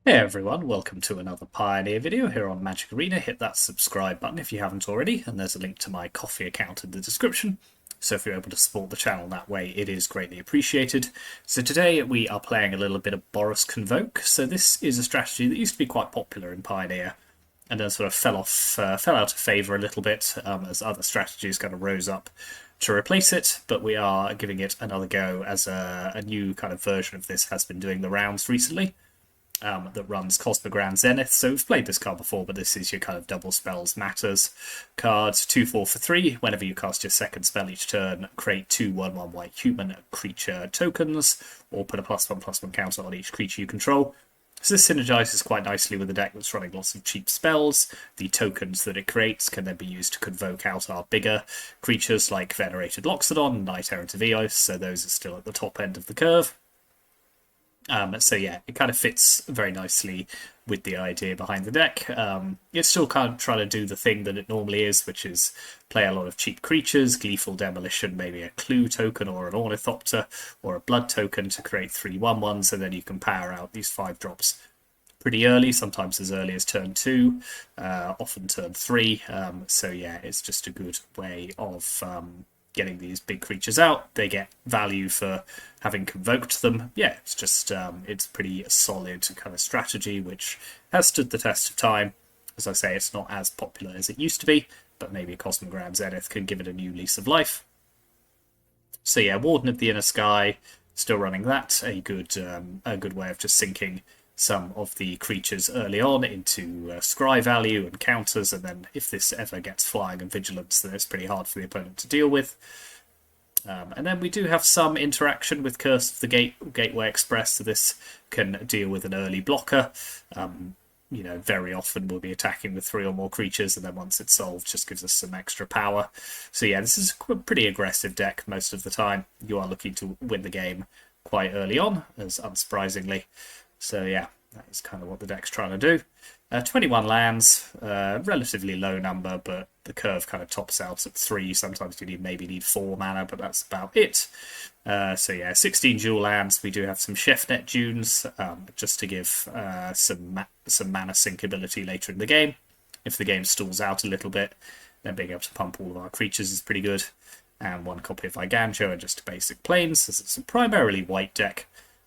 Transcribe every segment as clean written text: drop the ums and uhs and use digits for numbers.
Hey everyone, welcome to another Pioneer video here on Magic Arena. Hit that subscribe button if you haven't already, and there's a link to my Ko-fi account in the description. So if you're able to support the channel that way, it is greatly appreciated. So today we are playing a little bit of Boros Convoke. So this is a strategy that used to be quite popular in Pioneer, and then sort of fell out of favour a little bit as other strategies kind of rose up to replace it. But we are giving it another go as a new kind of version of this has been doing the rounds recently. That runs Cosmogrand Zenith. So we've played this card before, but this is your kind of double spells matters cards. 2/4 for 3. Whenever you cast your second spell each turn, create 2/1/1 white human creature tokens, or put a +1/+1 counter on each creature you control. So this synergizes quite nicely with a deck that's running lots of cheap spells. The tokens that it creates can then be used to convoke out our bigger creatures like Venerated Loxodon and Knight Errant of Eos, so those are still at the top end of the curve. So yeah, it kind of fits very nicely with the idea behind the deck. It's still kind of trying to do the thing that it normally is, which is play a lot of cheap creatures, Gleeful Demolition, maybe a Clue token or an Ornithopter or a Blood token to create 3/1/1s, and then you can power out these 5-drops pretty early, sometimes as early as turn 2, often turn 3. So yeah, it's just a good way of getting these big creatures out. They get value for having convoked them. Yeah, it's just it's pretty solid kind of strategy which has stood the test of time. As I say, it's not as popular as it used to be, but maybe Cosmogrand Zenith can give it a new lease of life. So yeah, Warden of the Inner Sky, still running that. A good way of just sinking some of the creatures early on into scry value and counters, and then if this ever gets flying and vigilance, then it's pretty hard for the opponent to deal with. And then we do have some interaction with Curse of the Gateway Express, so this can deal with an early blocker. Very often we'll be attacking with 3 or more creatures, and then once it's solved, just gives us some extra power. So yeah, this is a pretty aggressive deck most of the time. You are looking to win the game quite early on, as unsurprisingly. So yeah, that is kind of what the deck's trying to do. 21 lands, relatively low number, but the curve kind of tops out at 3. Sometimes you maybe need 4 mana, but that's about it. So yeah, 16 dual lands. We do have some Chefnet Dunes, just to give some mana sink ability later in the game. If the game stalls out a little bit, then being able to pump all of our creatures is pretty good. And 1 copy of Iganjo and just a basic plains, as it's a primarily white deck.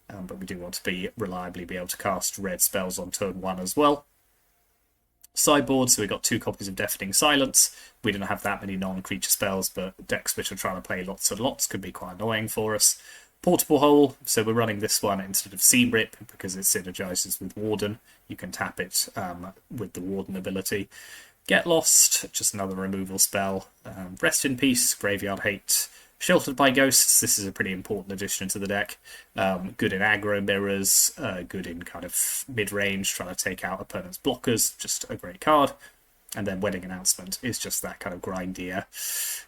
But we do want to reliably be able to cast red spells on turn 1 as well. Sideboard, so we've got 2 copies of Deafening Silence. We don't have that many non-creature spells, but decks which are trying to play lots and lots could be quite annoying for us. Portable Hole, so we're running this one instead of Seam Rip because it synergizes with Warden. You can tap it with the Warden ability. Get Lost, just another removal spell. Rest in Peace, Graveyard Hate. Sheltered by Ghosts, this is a pretty important addition to the deck. Good in aggro mirrors, good in kind of mid-range, trying to take out opponents' blockers, just a great card. And then Wedding Announcement is just that kind of grindier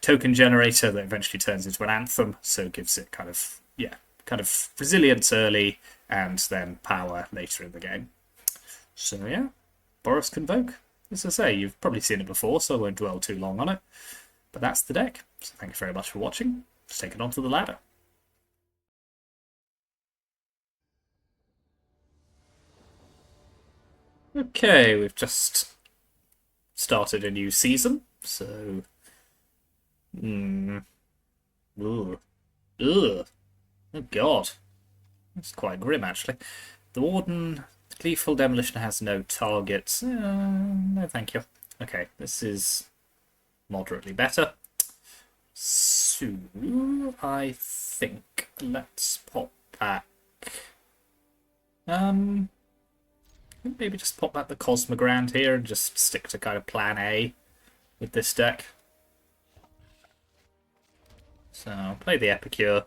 token generator that eventually turns into an anthem, so gives it kind of resilience early and then power later in the game. So yeah, Boros Convoke. As I say, you've probably seen it before, so I won't dwell too long on it. But that's the deck. So thank you very much for watching. Let's take it on to the ladder. Okay, we've just started a new season, so... Ooh. Ugh. Oh god. That's quite grim, actually. The Warden... Gleeful Demolition has no targets. No, thank you. Okay, this is moderately better. So, I think let's pop back. Maybe just pop back the Cosmogrand here and just stick to kind of plan A with this deck. So, I'll play the Epicure.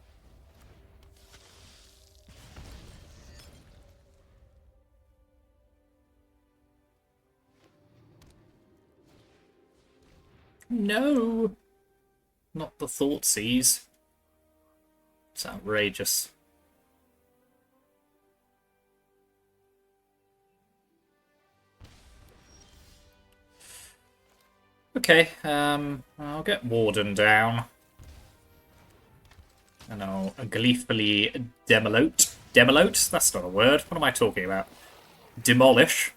No! Not the Thoughtseize. It's outrageous. Okay, I'll get Warden down. And I'll gleefully demolote. Demolote? That's not a word. What am I talking about? demolish.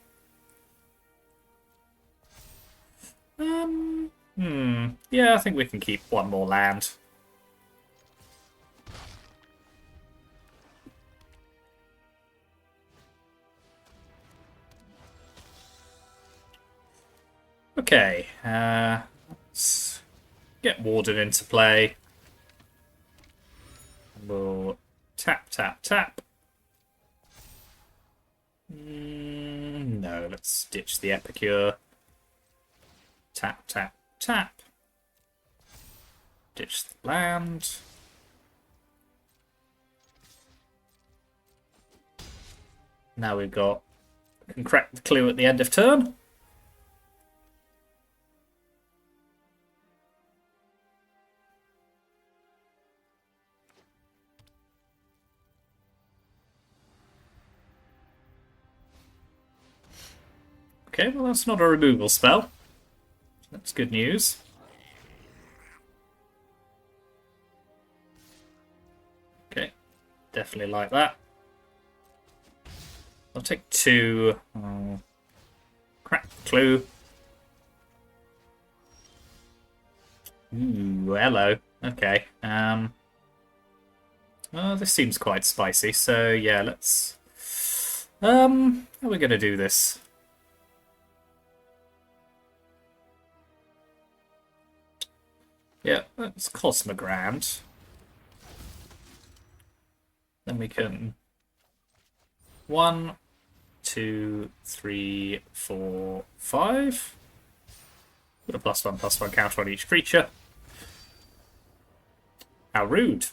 Yeah, I think we can keep one more land. Okay, let's get Warden into play. We'll tap, tap, tap. No, let's ditch the Epicure. Tap, tap, tap. Ditch the land. Now we've got... can crack the clue at the end of turn. Okay, well that's not a removal spell. That's good news. Okay, definitely like that. I'll take 2. Crack the clue. Ooh, hello. Okay. Oh, this seems quite spicy. So yeah, let's. How are we gonna do this? Yeah, let's Cosmogrand. Then we can 1, 2, 3, 4, 5. Put a +1/+1 counter on each creature. How rude.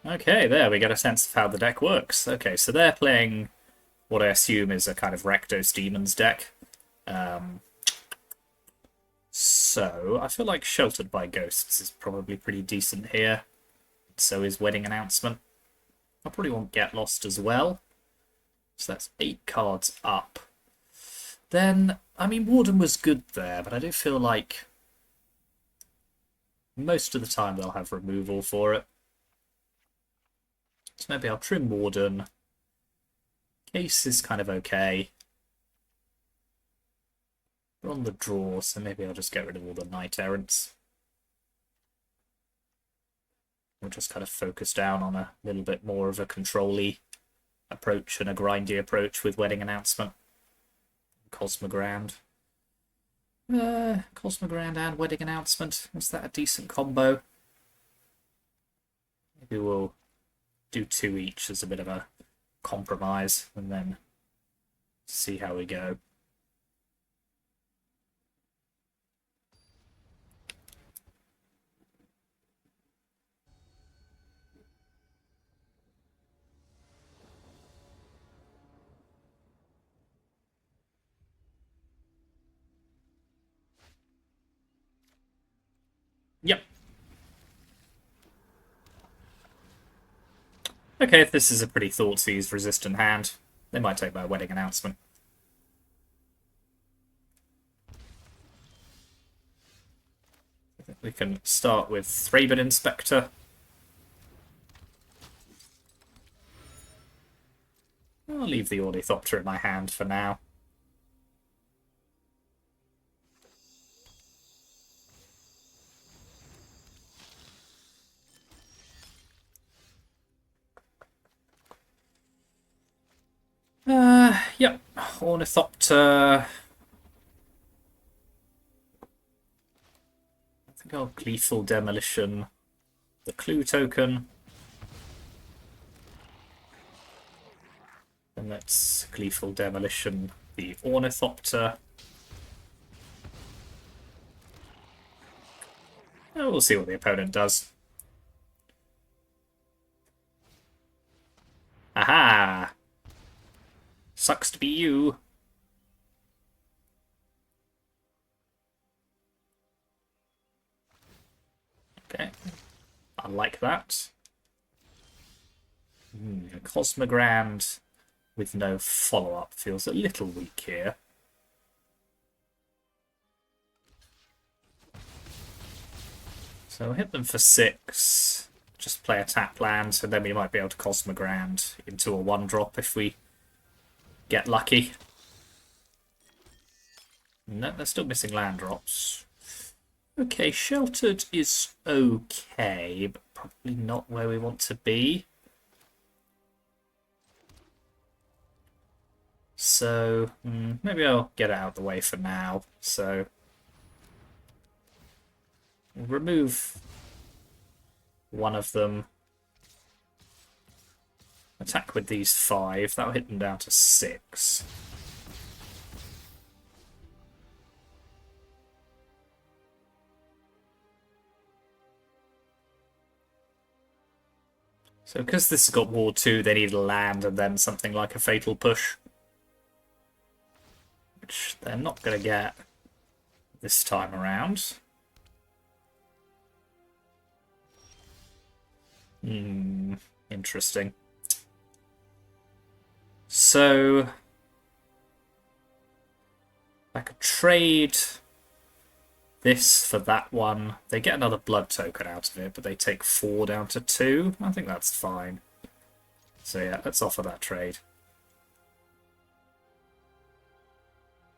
Okay, there we get a sense of how the deck works. Okay, so they're playing what I assume is a kind of Rakdos Demons deck. So I feel like Sheltered by Ghosts is probably pretty decent here. So is Wedding Announcement. I probably want Get Lost as well. So that's 8 cards up. Then, I mean, Warden was good there, but I do feel like most of the time they'll have removal for it. So maybe I'll trim Warden. Case is kind of okay. We're on the draw, so maybe I'll just get rid of all the Knight Errants. We'll just kind of focus down on a little bit more of a control-y approach and a grindy approach with Wedding Announcement. Cosmogrand. Cosmogrand and Wedding Announcement. Is that a decent combo? Maybe we'll do 2 each as a bit of a compromise and then see how we go. Yep. Okay, if this is a pretty Thoughtseize resistant hand, they might take my Wedding Announcement. I think we can start with Thraben Inspector. I'll leave the Ornithopter in my hand for now. Yep, Ornithopter. I think I'll Gleeful Demolition the clue token. Then let's Gleeful Demolition the Ornithopter. Oh, we'll see what the opponent does. Aha! Sucks to be you. Okay, I like that. Cosmogrand with no follow-up feels a little weak here. So I'll hit them for 6. Just play a tap land, and then we might be able to Cosmogrand into a 1-drop if we get lucky. No, they're still missing land drops. Okay, sheltered is okay, but probably not where we want to be. So, maybe I'll get it out of the way for now. So, we'll remove one of them. Attack with these 5. That'll hit them down to 6. So because this has got War 2, they need a land and then something like a Fatal Push. Which they're not going to get this time around. Interesting. So I could trade this for that one. They get another blood token out of it, but they take 4 down to 2. I think that's fine. So yeah, let's offer that trade.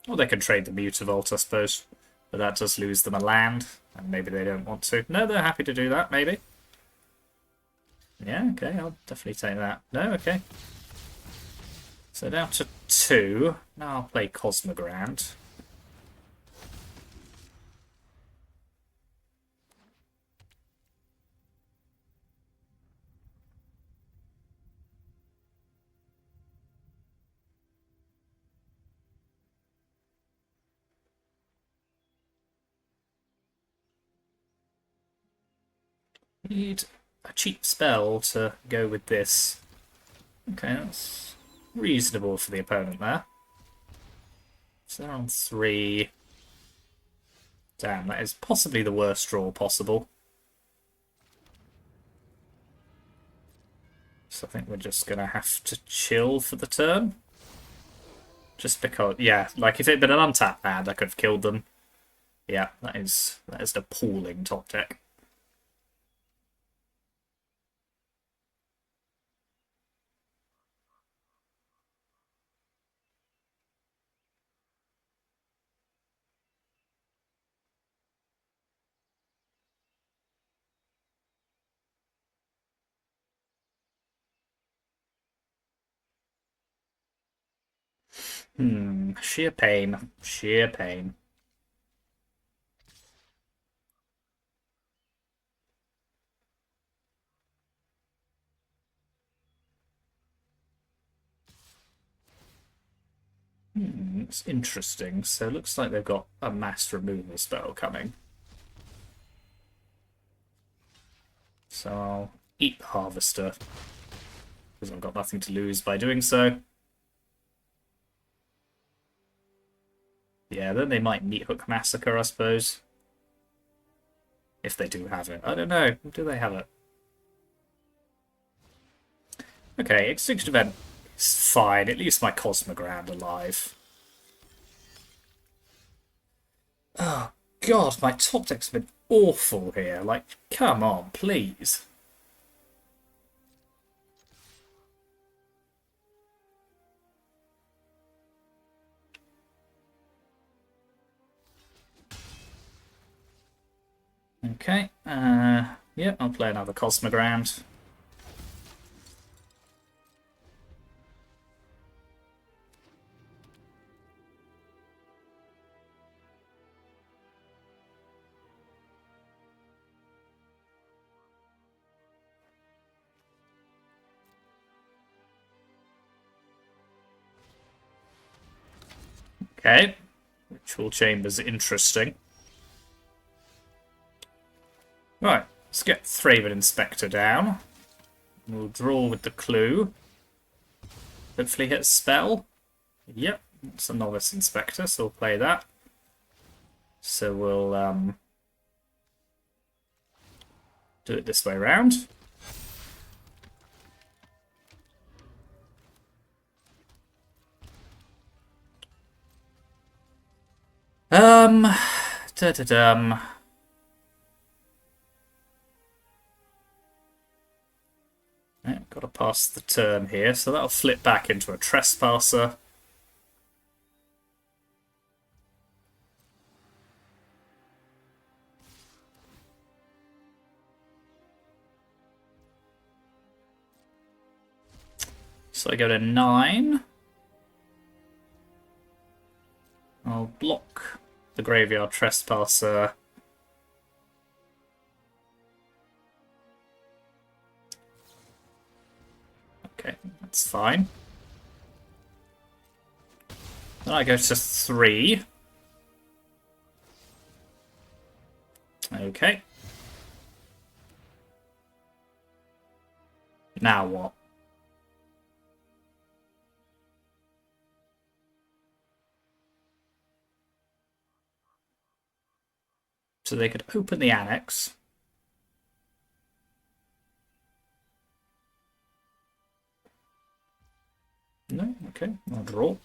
Or they can trade the Mutavault, I suppose. But that does lose them a land, and maybe they don't want to. No, they're happy to do that, maybe. Yeah, okay, I'll definitely take that. No, okay. So down to 2. Now I'll play Cosmogrand. Need a cheap spell to go with this. Okay, that's reasonable for the opponent there. So they're on 3. Damn, that is possibly the worst draw possible. So I think we're just going to have to chill for the turn. Just because, yeah, like if it had been an untapped land, I could have killed them. Yeah, that is an appalling top deck. Sheer pain. Sheer pain. It's interesting. So it looks like they've got a mass removal spell coming. So I'll eat the Harvester, because I've got nothing to lose by doing so. Yeah, then they might Meathook Massacre, I suppose. If they do have it. I don't know. Do they have it? Okay, Extinction Event is fine. It leaves my Cosmogrand alive. Oh, God, my top deck's been awful here. Like, come on, please. Okay, yeah, I'll play another Cosmogrand. Okay, Ritual Chamber's interesting. Right, let's get Thraven Inspector down. We'll draw with the clue. Hopefully hit a spell. Yep, it's a Novice Inspector, so we'll play that. So we'll do it this way around. Da-da-dum. Yeah, got to pass the turn here, so that'll flip back into a Trespasser. So I go to 9. I'll block the Graveyard Trespasser. Okay, that's fine. Then I go to 3. Okay. Now what? So they could open the annex. No? Okay, I'll draw.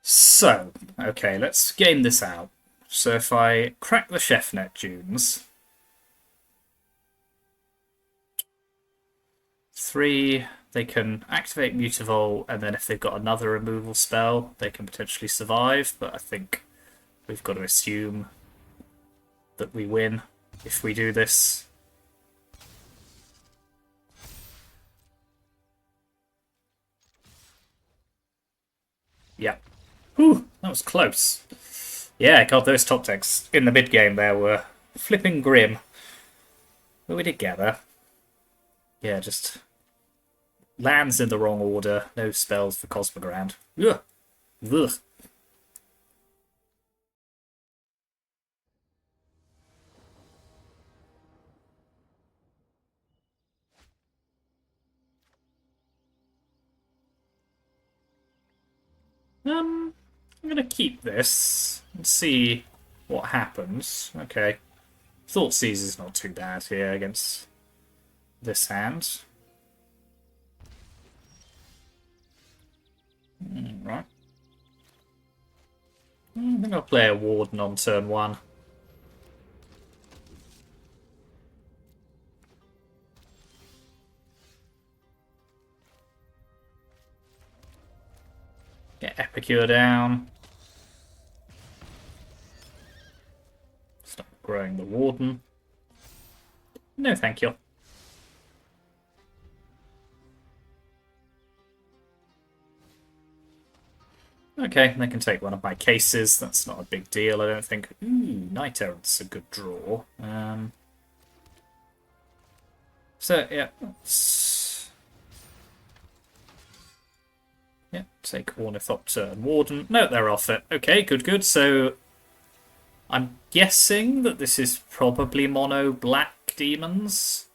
So, okay, let's game this out. So if I crack the Chefnet Dunes, 3, they can activate Mutavault, and then if they've got another removal spell, they can potentially survive, but I think we've got to assume that we win if we do this. Yep. Whew, that was close. Yeah, God, those top decks in the mid game there were flipping grim. But we did get there. Yeah, just lands in the wrong order. No spells for Cosmogrand. Ugh. Ugh. I'm gonna keep this and see what happens. Okay. Thoughtseize is not too bad here against this hand. Right. I think I'll play a Warden on turn 1. Get Epicure down. Start growing the Warden. No, thank you. Okay, they can take one of my cases. That's not a big deal, I don't think. Ooh, Knight Errant's a good draw. So, yeah, let's... Yeah, take Ornithopter and Warden. No, they're off it. Okay, good, good. So, I'm guessing that this is probably mono black demons.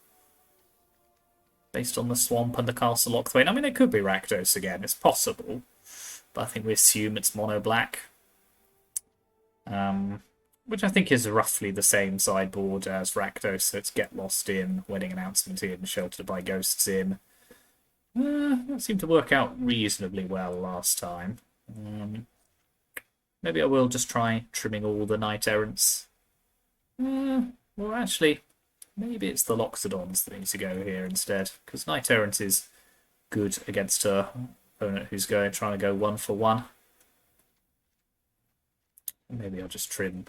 Based on the Swamp and the Castle Lockthwain. I mean, it could be Rakdos again. It's possible. But I think we assume it's mono black. Which I think is roughly the same sideboard as Rakdos. So it's Get Lost in, Wedding Announcement in, Sheltered by Ghosts in. That seemed to work out reasonably well last time. Maybe I will just try trimming all the Knight Errants. Well, actually, maybe it's the Loxodons that need to go here instead, because Knight Errant is good against her opponent who's trying to go 1-for-1. Maybe I'll just trim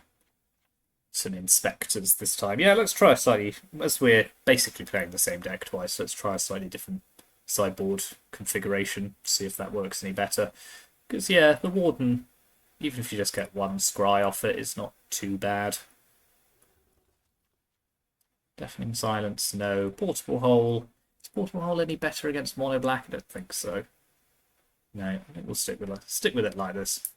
some Inspectors this time. Yeah, let's try a slightly, as we're basically playing the same deck twice, let's try a slightly different sideboard configuration, see if that works any better. Because, yeah, the Warden, even if you just get one scry off it, it's not too bad. Deafening Silence, no. Portable Hole. Is Portable Hole any better against mono black? I don't think so. No, I think we'll stick with it like this.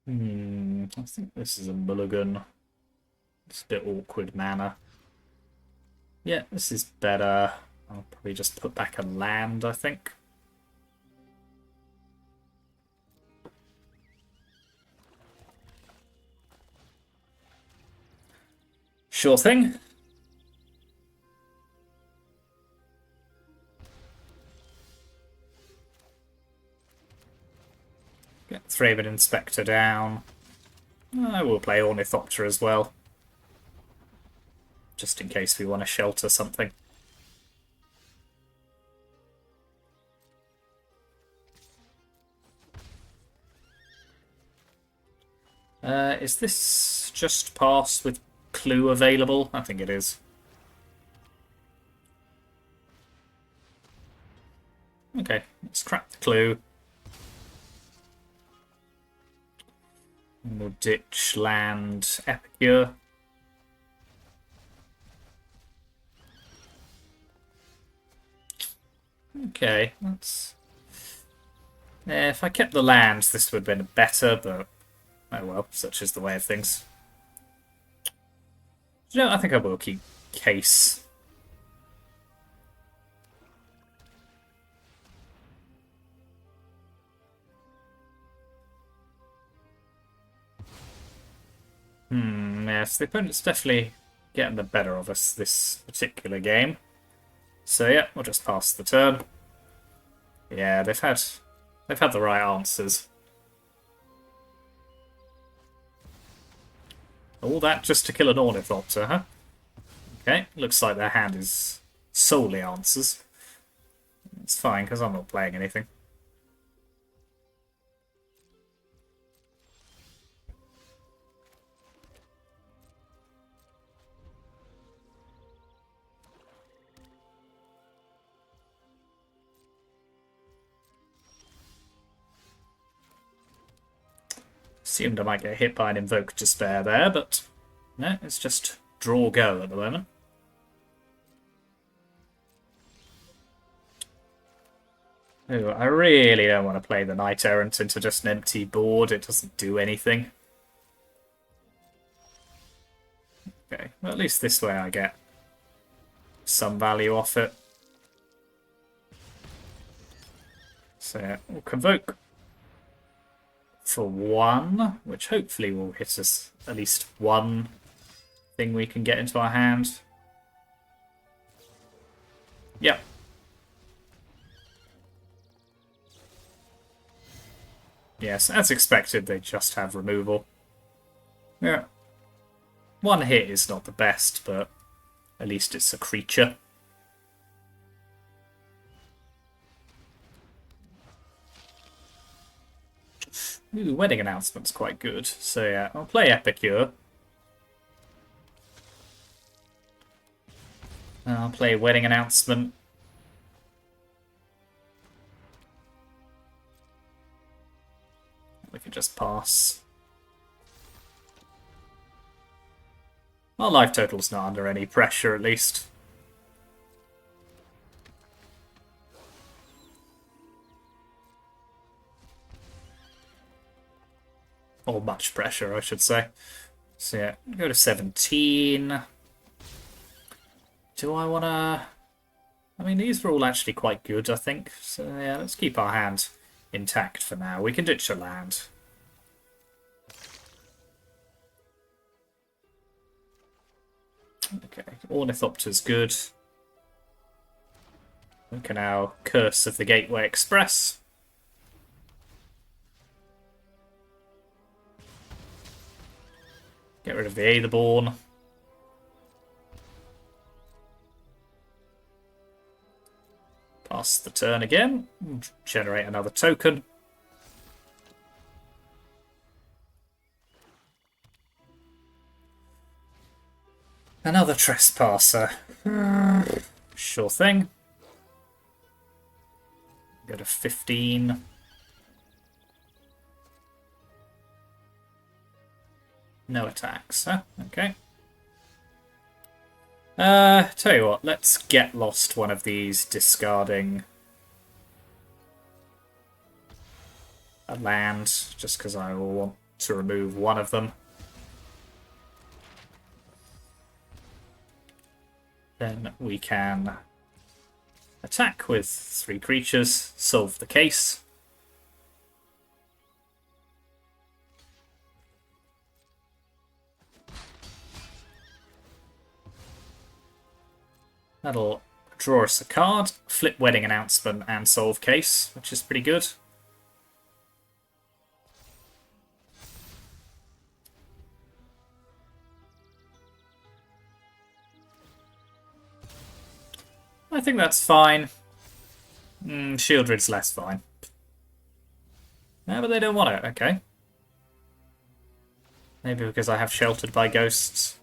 I think this is a mulligan. It's a bit awkward mana. Yeah, this is better. I'll probably just put back a land, I think. Sure thing. Get Thraben Inspector down. I will play Ornithopter as well. Just in case we want to shelter something. Is this just pass with clue available? I think it is. Okay, let's crack the clue. We'll ditch land Epicure. Okay, that's... Yeah, if I kept the lands, this would have been better, but oh well, such is the way of things. You know, I think I will keep Case. Yes, the opponent's definitely getting the better of us this particular game. So yeah, we'll just pass the turn. Yeah, they've had the right answers. All that just to kill an Ornithopter, huh? Okay, looks like their hand is solely answers. It's fine, because I'm not playing anything. Assumed I might get hit by an Invoke Despair there, but no, it's just draw go at the moment. Ooh, I really don't want to play the Knight Errant into just an empty board. It doesn't do anything. Okay, well at least this way I get some value off it. So yeah, we'll Convoke for 1, which hopefully will hit us at least one thing we can get into our hand. Yep. Yes, as expected, they just have removal. Yeah. One hit is not the best, but at least it's a creature. Ooh, wedding announcement's quite good. So yeah, I'll play Epicure. I'll play wedding announcement. We can just pass. Our life total's not under any pressure, at least. Or much pressure, I should say. So yeah, go to 17. Do I want to... I mean, these were all actually quite good, I think. So yeah, let's keep our hand intact for now. We can ditch a land. Okay, Ornithopter's good. We can now Curse of the Gateway Express. Get rid of the Aetherborn. Pass the turn again. Generate another token. Another Trespasser. Sure thing. Go to 15. No attacks, huh? Okay. Tell you what, let's get lost one of these, discarding a land, just because I will want to remove one of them. Then we can attack with 3 creatures, solve the case. That'll draw us a card, flip Wedding Announcement, and solve case, which is pretty good. I think that's fine. Shieldred's less fine. No, but they don't want it, okay. Maybe because I have Sheltered by Ghosts.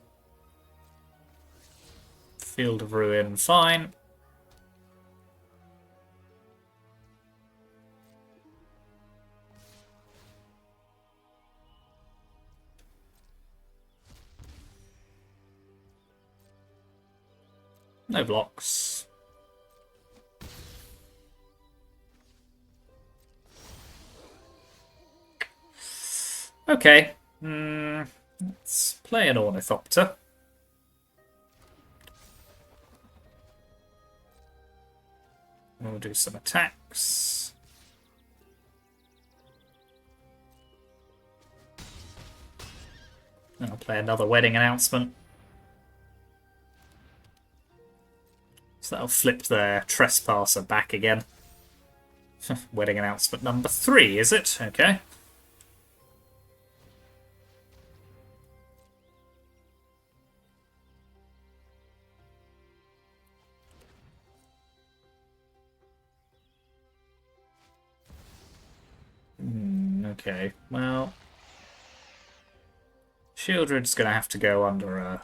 Field of Ruin, fine. No blocks. Okay. Let's play an Ornithopter. We'll do some attacks. And I'll play another Wedding Announcement. So that'll flip their Trespasser back again. Wedding Announcement number 3, is it? Okay. Okay, well... Shieldred's going to have to go under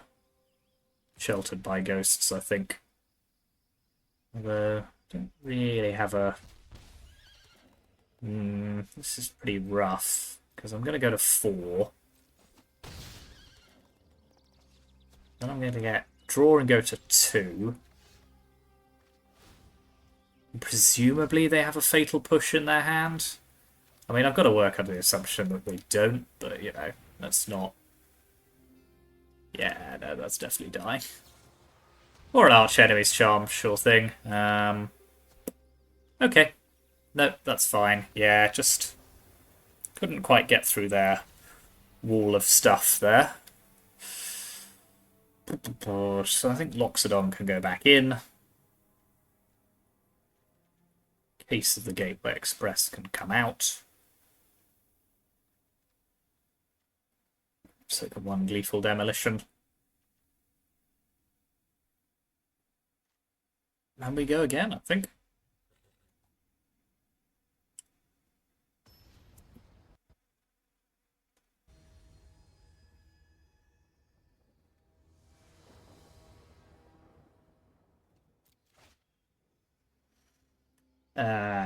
Sheltered by Ghosts, I think. Although, don't really have a... this is pretty rough, because I'm going to go to 4. Then I'm going to get draw and go to 2. And presumably they have a Fatal Push in their hand. I mean, I've got to work under the assumption that they don't, but, you know, that's not... Yeah, no, that's definitely dying. Or an Arch Enemy's Charm, sure thing. Okay. No, that's fine. Yeah, just couldn't quite get through their wall of stuff there. So I think Loxodon can go back in. Case of the Gateway Express can come out. So the one Gleeful Demolition. And we go again, I think.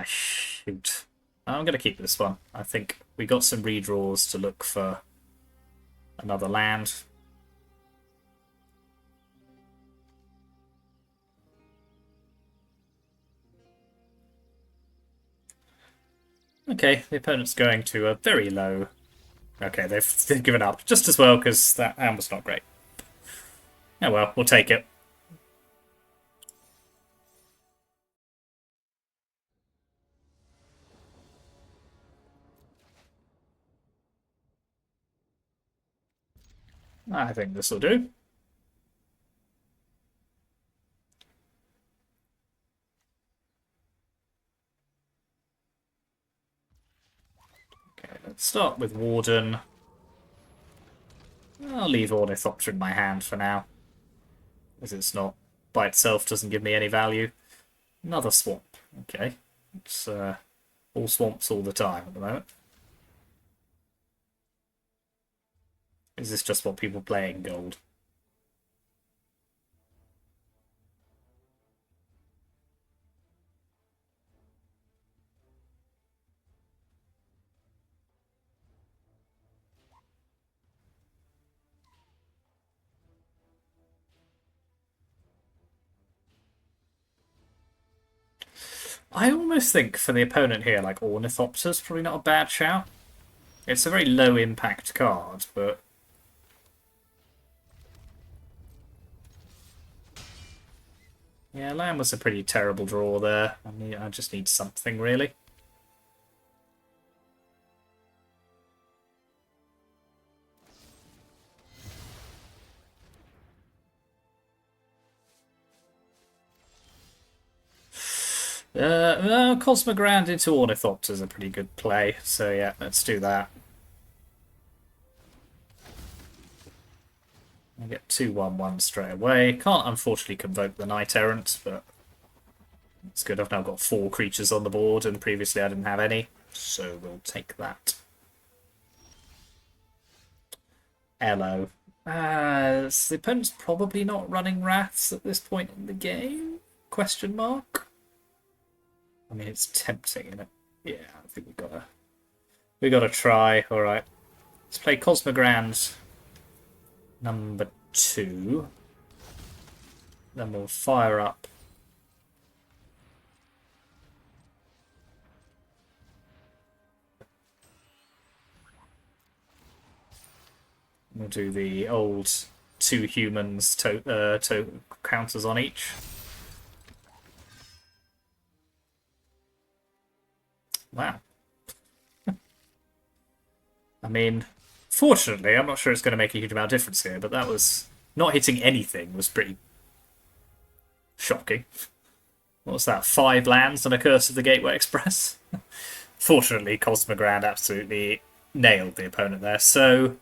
Shoot. I'm going to keep this one. I think we got some redraws to look for another land. Okay, the opponent's going to a very low... Okay, they've given up. Just as well, because that hand was not great. Oh well, we'll take it. I think this will do. Okay, let's start with Warden. I'll leave Ornithopter in my hand for now, as it's not, by itself, doesn't give me any value. Another swamp. Okay, it's all swamps all the time at the moment. Is this just what people play in Gold? I almost think for the opponent here, like Ornithopter's probably not a bad shout. It's a very low impact card, but... Yeah, land was a pretty terrible draw there. I just need something, really. Cosmogrand into Ornithopter is a pretty good play, so yeah, let's do that. I get 2/1/1 straight away. Can't unfortunately convoke the Knight Errant, but it's good. I've now got 4 creatures on the board, and previously I didn't have any, so we'll take that. Elo. The opponent's probably not running Wraths at this point in the game? Question mark. I mean, it's tempting, isn't it? Yeah, I think we gotta try. All right, let's play Cosmogrand number 2. Then we'll fire up. We'll do the old 2 humans to counters on each. Wow. I mean, fortunately, I'm not sure it's going to make a huge amount of difference here, but that was not hitting anything was pretty shocking. What was that? 5 lands and a Curse of the Gateway Express? Fortunately, Cosmogrand absolutely nailed the opponent there. So,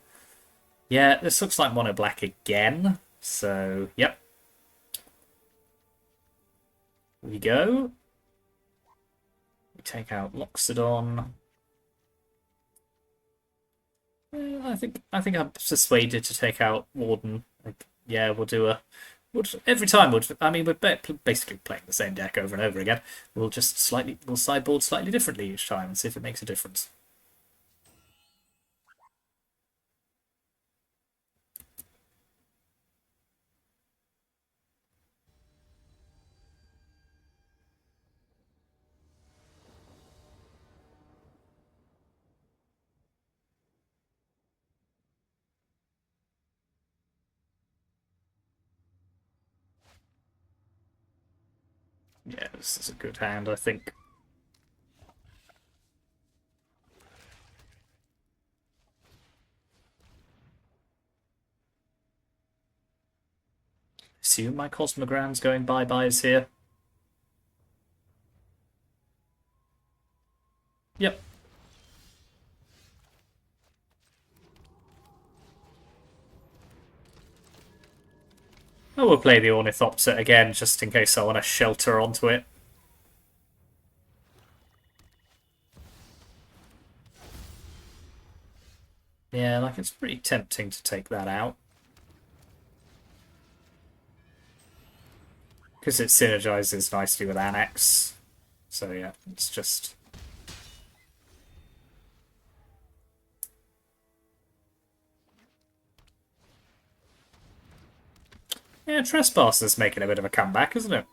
yeah, this looks like mono black again. So, yep. We go. We take out Loxodon. I think I'm persuaded to take out Warden. Like, yeah, we'll do a. Every time we're basically playing the same deck over and over again. We'll sideboard slightly differently each time and see if it makes a difference. Yeah, this is a good hand, I think. Assume my Cosmogrand's going bye-byes here. Yep. I will play the Ornithopter again, just in case I want to shelter onto it. Yeah, like it's pretty tempting to take that out. Because it synergizes nicely with Annex. So yeah, it's just... Yeah, Trespasser's making a bit of a comeback, isn't it?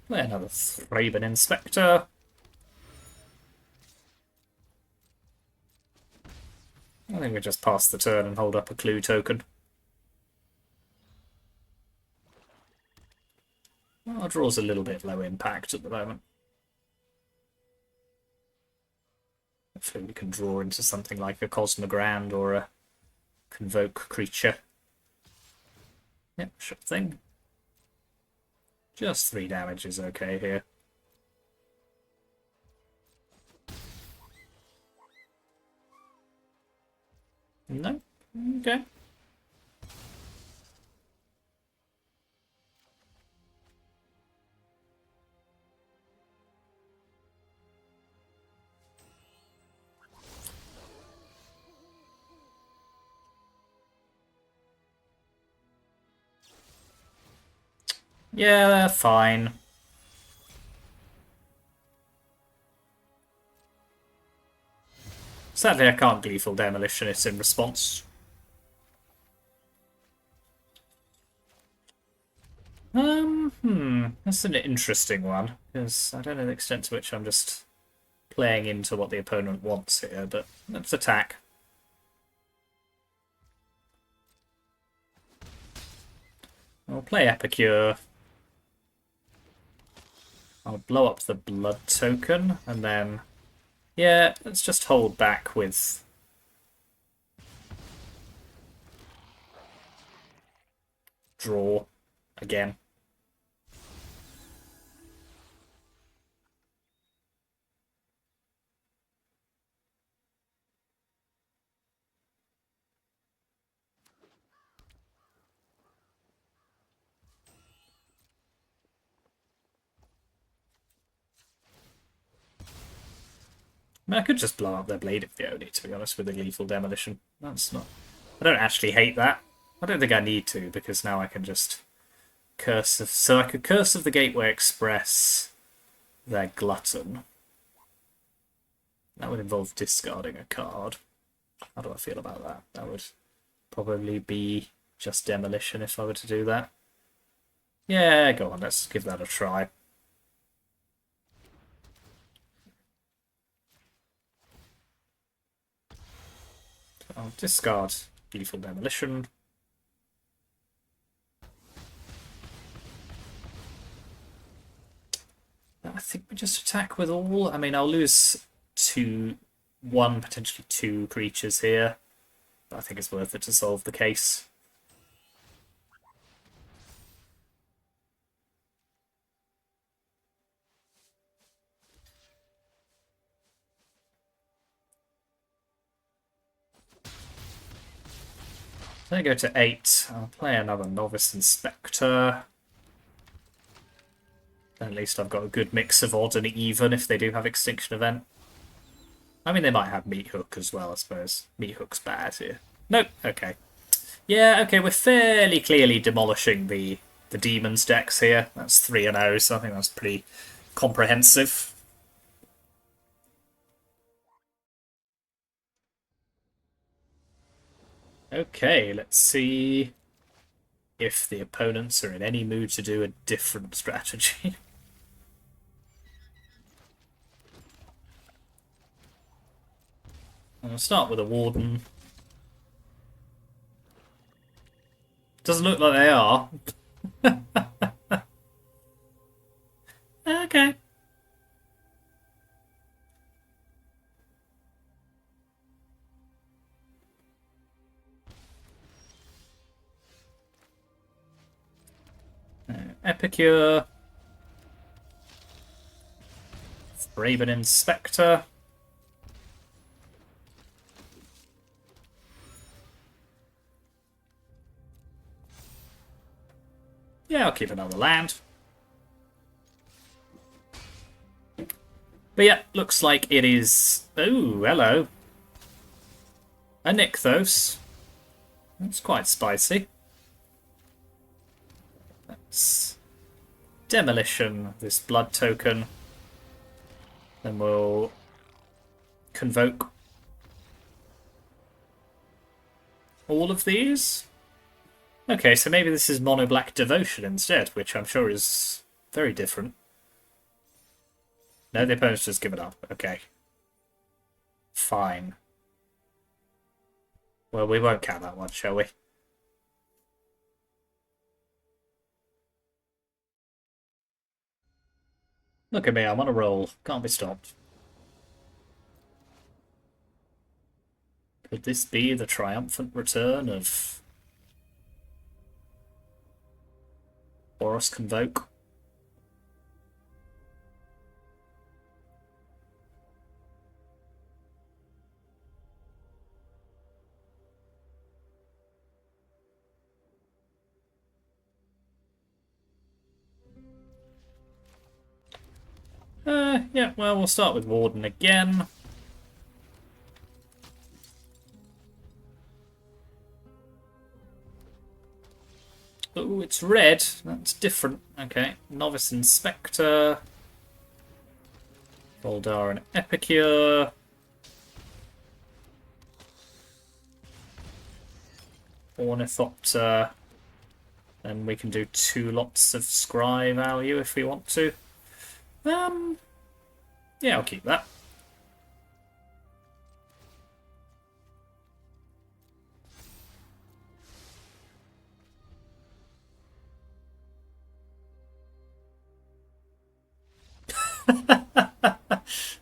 Play another Thraben Inspector. I think we just pass the turn and hold up a clue token. Well, our draw's a little bit low impact at the moment. Hopefully we can draw into something like a Cosmogrand or a Convoke creature. Yep, sure thing. Just 3 damage is okay here. No? Okay. Yeah, fine. Sadly, I can't Gleeful Demolition it in response. That's an interesting one, because I don't know the extent to which I'm just playing into what the opponent wants here, but let's attack. I'll play Epicure. I'll blow up the blood token, and then... Yeah, let's just hold back with... Draw again. I mean, I could just blow up their Blade of Peony, to be honest, with a lethal demolition. That's not... I don't actually hate that. I don't think I need to, because now I can just Curse of... So I could Curse of the Gateway Express their Glutton. That would involve discarding a card. How do I feel about that? That would probably be just demolition if I were to do that. Yeah, go on, let's give that a try. I'll discard Lethal Demolition. I think we just attack with all. I mean, I'll lose one, potentially two creatures here. But I think it's worth it to solve the case. Then I go to 8. I'll play another Novice Inspector. Then at least I've got a good mix of odd and even if they do have Extinction Event. I mean, they might have Meat Hook as well, I suppose. Meat Hook's bad here. Nope, okay. Yeah, okay, we're fairly clearly demolishing the Demons decks here. That's 3-0, so I think that's pretty comprehensive. Okay, let's see if the opponents are in any mood to do a different strategy. I'll start with a Warden. Doesn't look like they are. Okay. Epicure. Raven Inspector. Yeah, I'll keep another land. But yeah, looks like it is... Oh, hello. A Nykthos. That's quite spicy. That's demolition, this blood token. Then we'll convoke all of these. Okay, so maybe this is Mono Black Devotion instead, which I'm sure is very different. No, the opponent's just given up. Okay. Fine. Well, we won't count that one, shall we? Look at me, I'm on a roll. Can't be stopped. Could this be the triumphant return of Boros Convoke? Yeah, well, we'll start with Warden again. Oh, it's red. That's different. Okay, Novice Inspector. Voldar and Epicure. Ornithopter. And we can do 2 lots of scry value if we want to. Yeah, I'll keep that.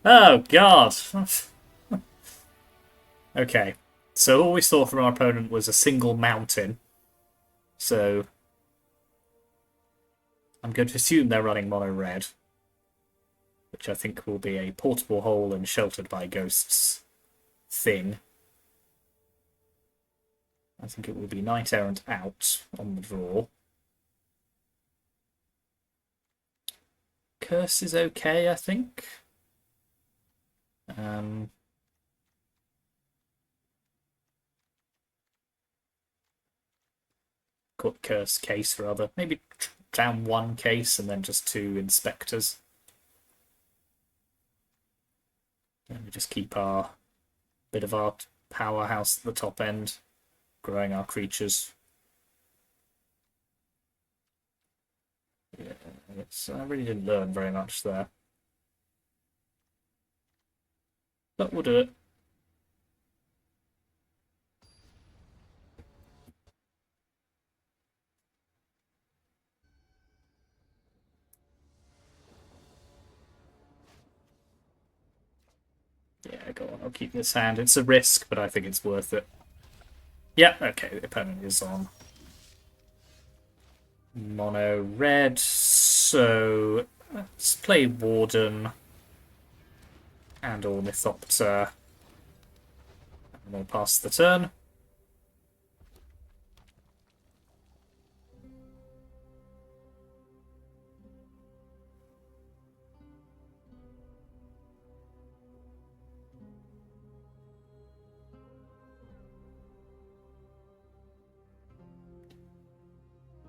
Oh, God. Okay. So all we saw from our opponent was a single mountain. So I'm going to assume they're running mono red, which I think will be a portable hole and sheltered by ghosts thing. I think it will be Knight Errant out on the draw. Curse is okay, I think. Um, Curse case rather. Maybe down one case and then just two inspectors. And we just keep our bit of our powerhouse at the top end, growing our creatures. Yeah, I really didn't learn very much there. But we'll do it. Yeah, go on, I'll keep this hand. It's a risk, but I think it's worth it. Yeah, okay, the opponent is on mono red, so let's play Warden and Ornithopter, and we'll pass the turn.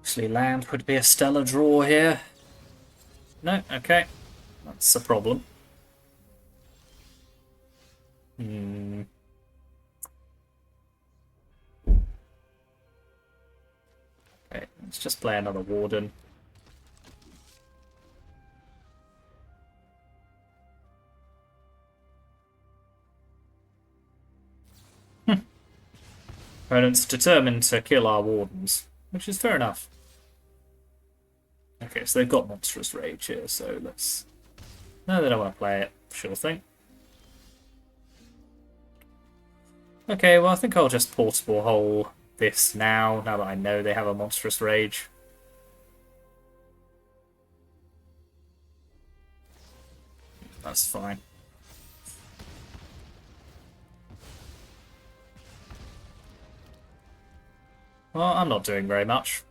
Actually, land would be a stellar draw here. No, okay, that's a problem. Okay, let's just play another Warden. Opponent's determined to kill our Wardens, which is fair enough. Okay, so they've got Monstrous Rage here, so let's... No, they don't want to play it. Sure thing. Okay, well, I think I'll just Portable Hole this now that I know they have a Monstrous Rage. That's fine. Well, I'm not doing very much.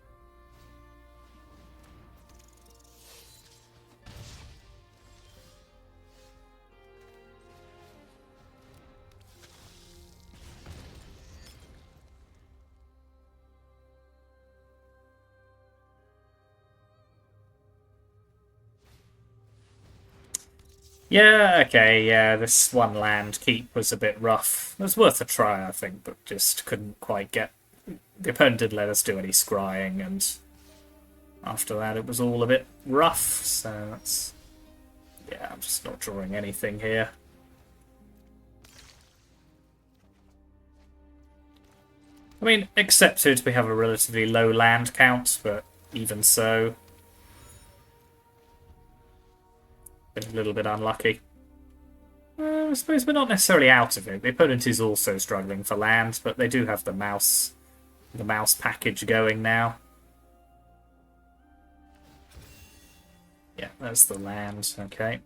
Yeah, okay, yeah, this one land keep was a bit rough. It was worth a try, I think, but just couldn't quite get... The opponent didn't let us do any scrying, and after that it was all a bit rough, so that's... Yeah, I'm just not drawing anything here. I mean, accepted we have a relatively low land count, but even so... Been a little bit unlucky. I suppose we're not necessarily out of it. The opponent is also struggling for land, but they do have the mouse package going now. Yeah, that's the land. Okay.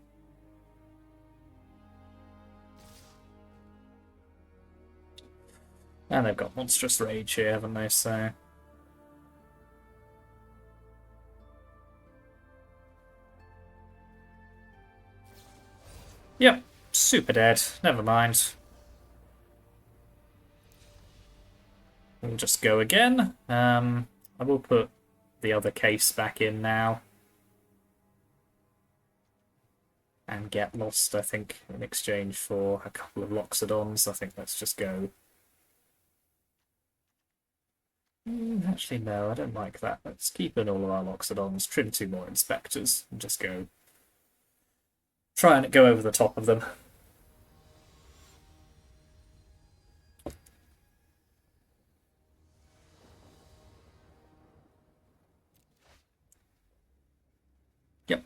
And they've got Monstrous Rage here, haven't they? So... Yep, super dead. Never mind. We'll just go again. I will put the other case back in now. And get lost, I think, in exchange for a couple of Loxodons. I think let's just go... Actually, no, I don't like that. Let's keep in all of our Loxodons, trim two more Inspectors, and just go... Try and go over the top of them. Yep.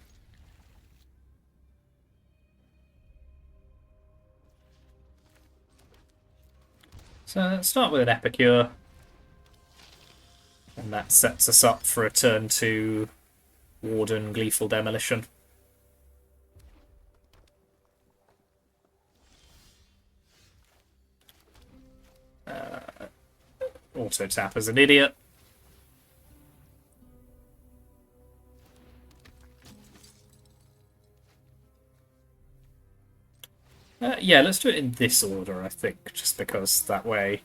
So let's start with an Epicure. And that sets us up for a turn 2 Warden Gleeful Demolition. Auto tap as an idiot. Yeah, let's do it in this order, I think, just because that way,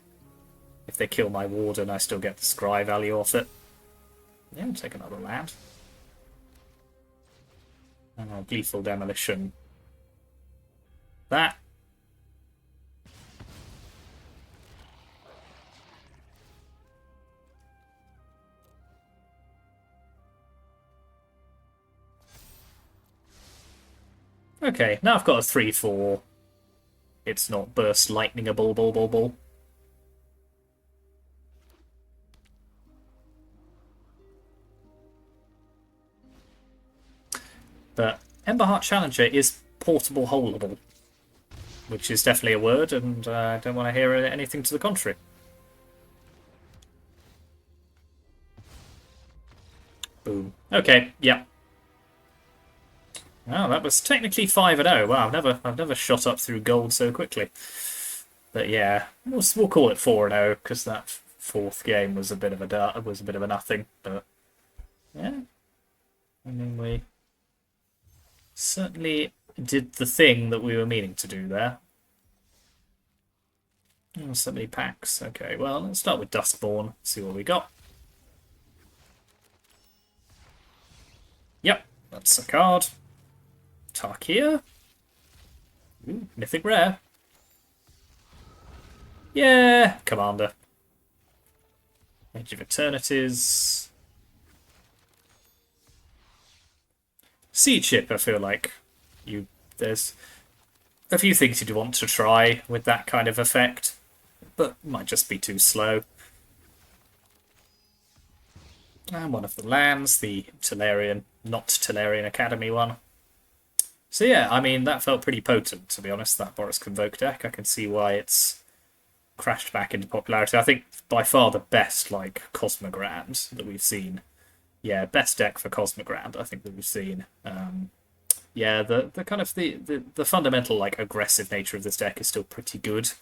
if they kill my Warden, I still get the scry value off it. Yeah, we'll take another land. Gleeful Demolition. That. Okay, now I've got a 3/4. It's not burst lightning a ball. But Emberheart Challenger is portable holdable, which is definitely a word, and I don't want to hear anything to the contrary. Boom. Okay, yep. Oh, that was technically 5-0. Wow, I've never shot up through gold so quickly. But yeah, we'll call it 4-0 because that fourth game was a bit of a nothing. But yeah, I mean we certainly did the thing that we were meaning to do there. Oh, so many packs. Okay, well let's start with Duskborn. See what we got. Yep, that's a card. Tarkia. Ooh, mythic rare. Yeah, Commander. Age of Eternities. Sea Chip, I feel like there's a few things you'd want to try with that kind of effect, but might just be too slow. And one of the lands, the not Tolarian Academy one. So yeah, I mean, that felt pretty potent, to be honest, that Boros Convoke deck. I can see why it's crashed back into popularity. I think by far the best, like, Cosmogrand that we've seen. Yeah, best deck for Cosmogrand, I think, that we've seen. Yeah, the kind of the fundamental, like, aggressive nature of this deck is still pretty good.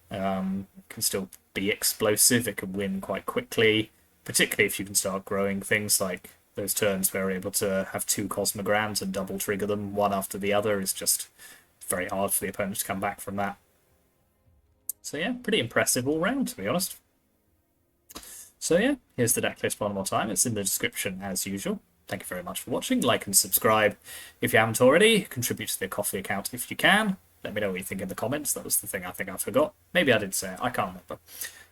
It can still be explosive, it can win quite quickly, particularly if you can start growing things like those turns where we're able to have 2 Cosmogrands and double trigger them one after the other is just very hard for the opponent to come back from that. So yeah, pretty impressive all round, to be honest. So yeah, here's the deck list one more time. It's in the description as usual. Thank you very much for watching. Like and subscribe if you haven't already. Contribute to the Coffee account if you can. Let me know what you think in the comments. That was the thing I think I forgot. Maybe I did say it. I can't remember.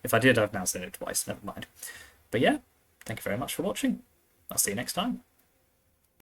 If I did, I've now said it twice. Never mind. But yeah, thank you very much for watching. I'll see you next time.